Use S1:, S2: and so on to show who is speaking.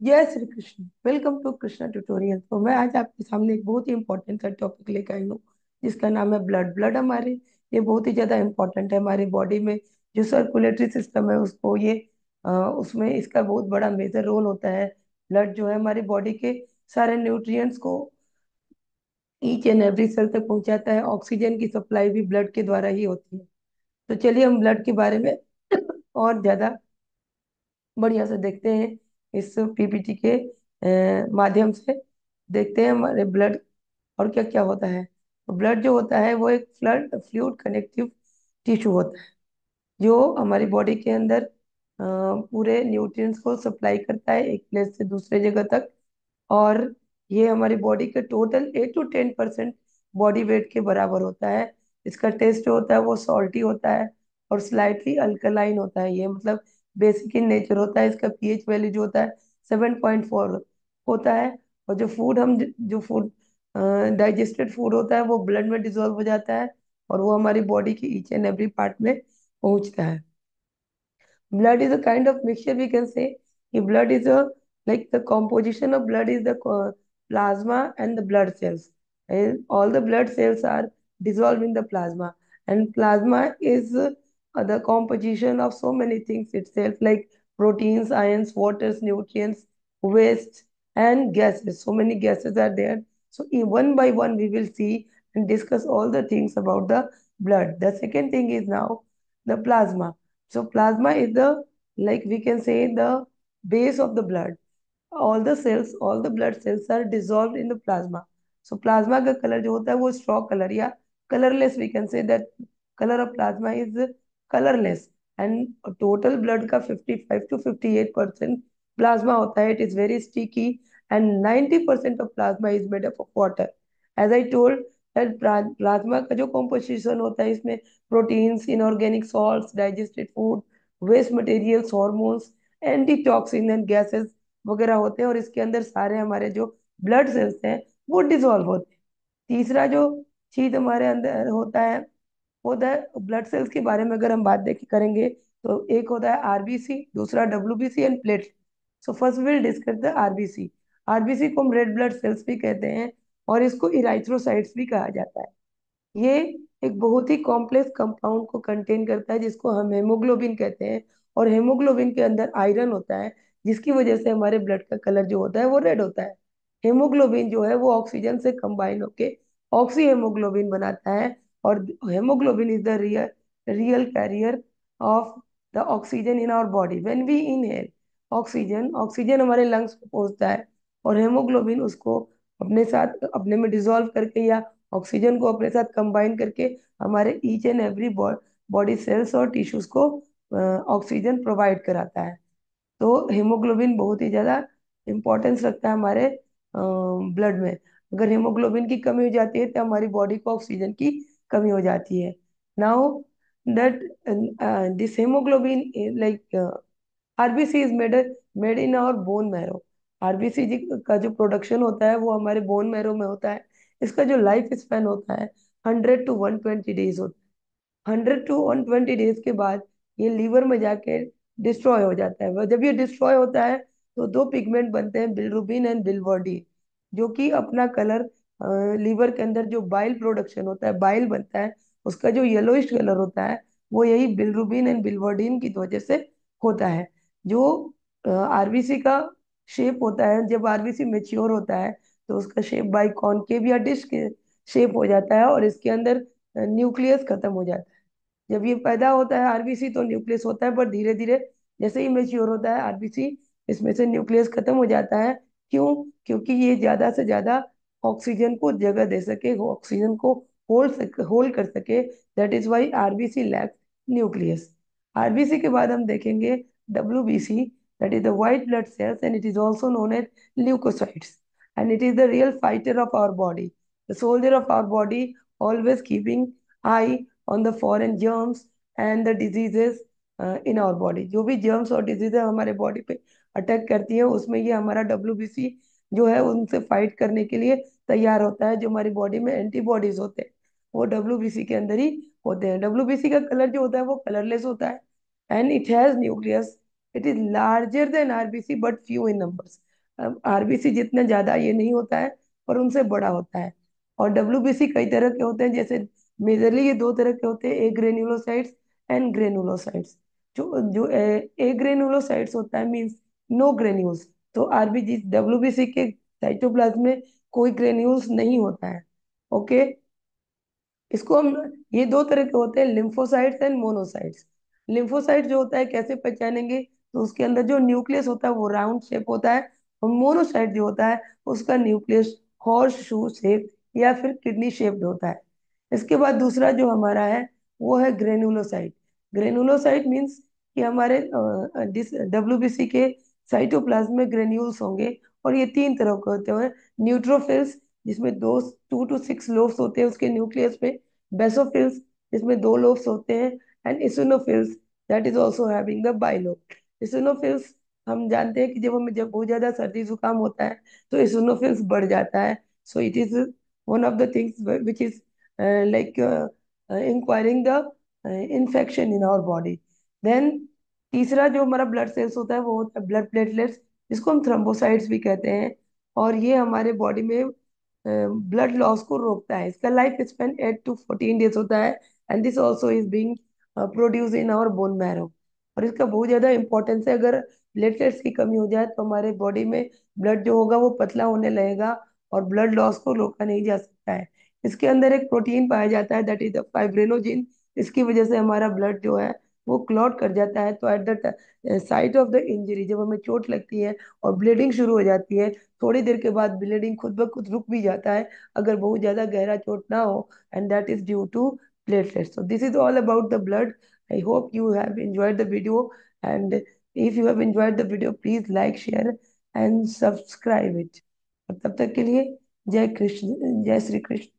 S1: जय Shri Krishna. Welcome to Krishna tutorial. तो मैं आज आपके सामने एक बहुत ही इंपॉर्टेंट सा टॉपिक लेकर आई हूँ, जिसका नाम है ब्लड। ब्लड हमारे ये बहुत ही ज़्यादा इंपॉर्टेंट है हमारी बॉडी में। जो सर्कुलेटरी सिस्टम है उसको ये उसमें इसका बहुत बड़ा मेजर रोल होता है। ब्लड जो है हमारी बॉडी के सारे न्यूट्रिएंट्स को ईच एंड एवरी सेल तक पहुंचाता है। ऑक्सीजन की सप्लाई भी ब्लड के द्वारा ही होती है। तो चलिए हम ब्लड के बारे में और ज़्यादा बढ़िया से देखते हैं। इस पीपीटी के माध्यम से देखते हैं हमारे ब्लड और क्या क्या होता है। तो ब्लड जो होता है वो एक फ्लूइड कनेक्टिव टिश्यू होता है, जो हमारी बॉडी के अंदर पूरे न्यूट्रिएंट्स को सप्लाई करता है एक प्लेस से दूसरे जगह तक। और ये हमारी बॉडी के टोटल 8 to 10% बॉडी वेट के बराबर होता है। इसका टेस्ट जो होता है वो सॉल्टी होता है और स्लाइटली अल्कलाइन होता है। ये मतलब बेसिक इन नेचर होता है। इसका पीएच वैल्यू जो होता है 7.4 होता है। और जो फूड हम जो फूड डाइजेस्टेड फूड होता है वो ब्लड में डिजोल्व हो जाता है और वो हमारी बॉडी की ईच एंड एवरी पार्ट में पहुंचता है। Blood is a kind of mixture, we can say. Blood is a, like, the composition of blood is the plasma and the blood cells. And all the blood cells are dissolved in the plasma. And plasma is the composition of so many things itself, like proteins, ions, waters, nutrients, waste, and gases. So many gases are there. So one by one we will see and discuss all the things about the blood. The second thing is now the plasma. So plasma is the, like we can say, the base of the blood. All the blood cells are dissolved in the plasma. So plasma का colour जो होता है वो straw color या colorless, we can say that color of plasma is colorless. And total blood का 55 to 58% plasma होता है. It is very sticky and 90% of plasma is made up of water. As I told that plasma का जो composition होता है इसमें proteins, inorganic salts, digested food, waste materials, hormones, antitoxin and gases वगैरह होते हैं। और इसके अंदर सारे हमारे जो ब्लड सेल्स हैं वो डिसॉल्व होते हैं। तीसरा जो चीज हमारे अंदर होता है ब्लड सेल्स के बारे में अगर हम बात देख करेंगे तो एक होता है आरबीसी, दूसरा WBC and platelet. So first will discuss the RBC. RBC को हम रेड ब्लड सेल्स भी कहते हैं और इसको इराइथ्रोसाइट्स भी कहा जाता है। ये एक बहुत ही कॉम्प्लेक्स कंपाउंड को कंटेन करता है जिसको हम हेमोग्लोबिन कहते हैं। और हेमोग्लोबिन के अंदर आयरन होता है, जिसकी वजह से हमारे ब्लड का कलर जो होता है वो रेड होता है। हेमोग्लोबिन जो है वो ऑक्सीजन से कंबाइन होके ऑक्सी हेमोग्लोबिन बनाता है। और haemoglobin is the real carrier of the oxygen in our body. When we inhale oxygen, oxygen हमारे लंग्स को पहुंचता है और हेमोग्लोबिन उसको अपने साथ अपने में डिसॉल्व करके या ऑक्सीजन को अपने साथ कंबाइन करके हमारे each and every body cells और टिश्यूज को ऑक्सीजन प्रोवाइड कराता है। तो हेमोग्लोबिन बहुत ही ज़्यादा इम्पोर्टेंस रखता है हमारे ब्लड में। अगर हेमोग्लोबिन की कमी हो जाती है तो हमारी बॉडी को ऑक्सीजन की कमी हो जाती है। Now that this haemoglobin like RBC is made in our bone marrow. RBC का जो प्रोडक्शन होता है वो हमारे बोन मैरो में होता है। इसका जो लाइफ स्पैन होता है 100 to 120 डेज होता है। 100 to 120 डेज के बाद ये लीवर में जाके डिस्ट्रॉय हो जाता है। वह जब ये डिस्ट्रॉय होता है तो दो पिगमेंट बनते हैं, बिलरुबिन एंड बिलवर्डिन, जो कि अपना कलर लीवर के अंदर जो बाइल प्रोडक्शन होता है, बाइल बनता है, उसका जो येलोइश कलर होता है वो यही बिलरुबिन एंड बिलवर्डिन की वजह से होता है। जो आरबीसी का शेप होता है, जब आरबीसी मेच्योर होता है तो उसका शेप बाई कॉनकेव या डिश के शेप हो जाता है और इसके अंदर न्यूक्लियस खत्म हो जाता है। जब ये पैदा होता है आरबीसी तो न्यूक्लियस होता है, पर धीरे धीरे जैसे ही मेच्योर होता है आरबीसी इसमें से न्यूक्लियस खत्म हो जाता है। क्यों? क्योंकि ये ज्यादा से ज्यादा ऑक्सीजन को जगह दे सके, ऑक्सीजन को होल्ड कर सके। That is why RBC lacks nucleus. RBC के बाद हम देखेंगे WBC, that is the white blood cells and it is also known as leukocytes. And it is the real fighter of our body, the soldier of our body, always keeping eye on the foreign germs and the diseases in our body। जो भी germs और diseases हमारे body पे attack करती है उसमें ये हमारा डब्ल्यूबीसी जो है उनसे फाइट करने के लिए तैयार होता है। जो हमारी बॉडी में एंटीबॉडीज होते हैं वो डब्ल्यूबीसी के अंदर ही होते हैं। डब्ल्यूबीसी का कलर जो होता है वो कलरलेस होता है and it has nucleus. It is larger than RBC but few in numbers. RBC जितना ज्यादा ये नहीं होता है, पर उनसे बड़ा होता है। और डब्ल्यूबीसी कई तरह के होते हैं, जैसे मेजरली ये दो तरह के होते हैं, ए ग्रेन्युलोसाइट्स एंड ग्रेनुलोसाइट्स। जो जो ए ग्रेनुलोसाइट्स होता है मीन्स नो ग्रेन्यूल्स। तो आरबीजी डब्ल्यूबीसी के साइटोप्लाज्म में कोई ग्रेन्यूल्स नहीं होता है। ओके। इसको हम, ये दो तरह के होते हैं, लिम्फोसाइट्स एंड मोनोसाइट्स। लिम्फोसाइट जो होता है कैसे पहचानेंगे, तो उसके अंदर जो न्यूक्लियस होता है वो राउंड शेप होता है। और मोनोसाइट जो होता है उसका न्यूक्लियस हॉर्स शू शेप या फिर किडनी शेप्ड होता है। इसके बाद दूसरा जो हमारा है वो है ग्रेनुलोसाइट। ग्रेनुलोसाइट मीन्स कि हमारे डब्ल्यूबीसी के साइटोप्लाज्म में ग्रेन्यूल्स होंगे। और ये तीन तरह के होते हैं। न्यूट्रोफिल्स, जिसमें दो 2 to 6 लोब्स होते हैं उसके न्यूक्लियस पे। बेसोफिल्स, जिसमें दो लोब्स होते हैं। And इसिनोफिल्स, that is also having the bilobe. इसिनोफिल्स, हम जानते हैं कि जब बहुत ज्यादा सर्दी जुकाम होता है तो इसिनोफिल्स बढ़ जाता है। So it is one of the things which is like inquiring the infection in our body. Then तीसरा जो हमारा ब्लड सेल्स होता है वो होता है ब्लड प्लेटलेट्स, जिसको हम थ्रोम्बोसाइट्स भी कहते हैं। और ये हमारे बॉडी में ब्लड लॉस को रोकता है। इसका लाइफ स्पेन 8 to 14 डेज होता है। And this also is being produce in our bone marrow. और इसका बहुत ज्यादा इंपॉर्टेंस है। अगर प्लेटलेट्स की कमी हो जाए तो हमारे बॉडी में ब्लड जो होगा वो पतला होने लगेगा और ब्लड लॉस को रोका नहीं जा सकता है। इसके अंदर एक प्रोटीन पाया जाता है, दैट इज द फाइब्रिनोजिन। इसकी वजह से हमारा ब्लड जो है वो क्लॉट कर जाता है। तो at the site of the injury, जब हमें चोट लगती है और ब्लीडिंग शुरू हो जाती है, थोड़ी देर के बाद ब्लीडिंग खुद ब खुद रुक भी जाता है, अगर बहुत ज्यादा गहरा चोट ना हो। And that is due to platelets. So this is all about the blood. I hope you have enjoyed the video, and if you have enjoyed the video, please like, share and subscribe it. और तब तक के लिए जय कृष्ण, जय श्री कृष्ण।